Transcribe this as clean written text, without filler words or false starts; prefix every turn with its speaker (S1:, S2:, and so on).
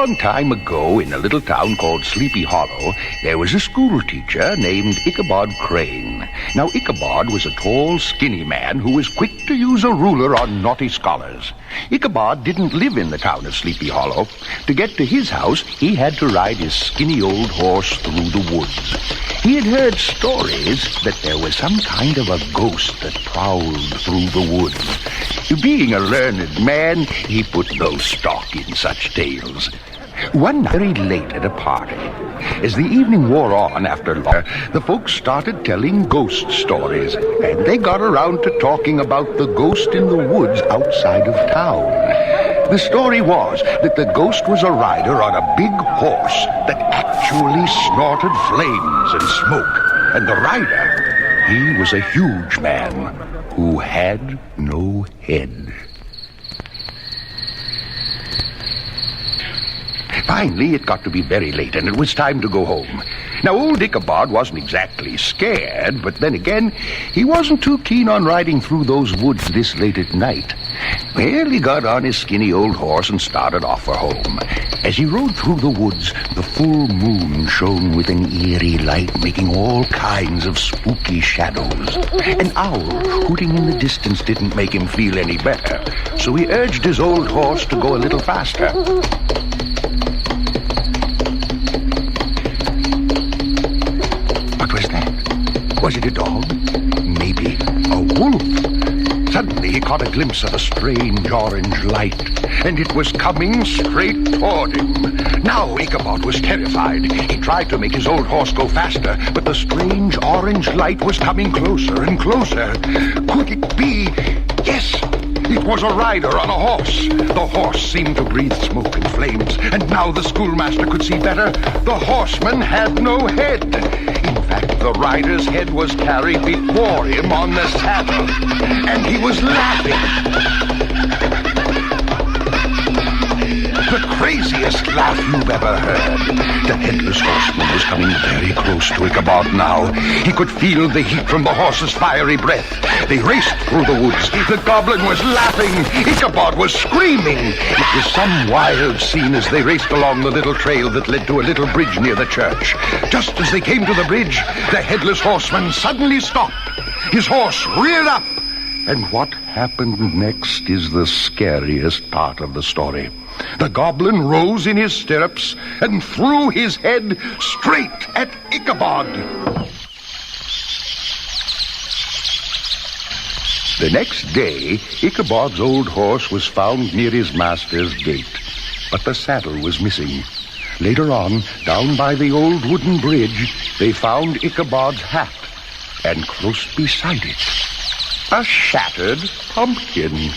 S1: long time ago, in a little town called Sleepy Hollow, there was a school teacher named Ichabod Crane. Now, Ichabod was a tall, skinny man who was quick to use a ruler on naughty scholars. Ichabod didn't live in the town of Sleepy Hollow. To get to his house, he had to ride his skinny old horse through the woods. He had heard stories that there was some kind of a ghost that prowled through the woods. Being a learned man, he put no stock in such tales. One night, very late at a party, as the evening wore on after lunch, the folks started telling ghost stories, and they got around to talking about the ghost in the woods outside of town. The story was that the ghost was a rider on a big horse that actually snorted flames and smoke, and the rider, he was a huge man who had no head. Finally, it got to be very late, and it was time to go home. Now, old Ichabod wasn't exactly scared, but then again, he wasn't too keen on riding through those woods this late at night. Well, he got on his skinny old horse and started off for home. As he rode through the woods, the full moon shone with an eerie light, making all kinds of spooky shadows. An owl hooting in the distance didn't make him feel any better, so he urged his old horse to go a little faster. Was it a dog? Maybe a wolf? Suddenly he caught a glimpse of a strange orange light, and it was coming straight toward him. Now Ichabod was terrified. He tried to make his old horse go faster, but the strange orange light was coming closer and closer. Could it be? Yes! It was a rider on a horse. The horse seemed to breathe smoke and flames, and now the schoolmaster could see better. The horseman had no head. In fact, the rider's head was carried before him on the saddle, and he was laughing. The craziest laugh you've ever heard. The Headless Horseman was coming very close to Ichabod now. He could feel the heat from the horse's fiery breath. They raced through the woods. The goblin was laughing. Ichabod was screaming. It was some wild scene as they raced along the little trail that led to a little bridge near the church. Just as they came to the bridge, the Headless Horseman suddenly stopped. His horse reared up. And what happened next is the scariest part of the story. The goblin rose in his stirrups and threw his head straight at Ichabod. The next day, Ichabod's old horse was found near his master's gate, but the saddle was missing. Later on, down by the old wooden bridge, they found Ichabod's hat, and close beside it, a shattered pumpkin.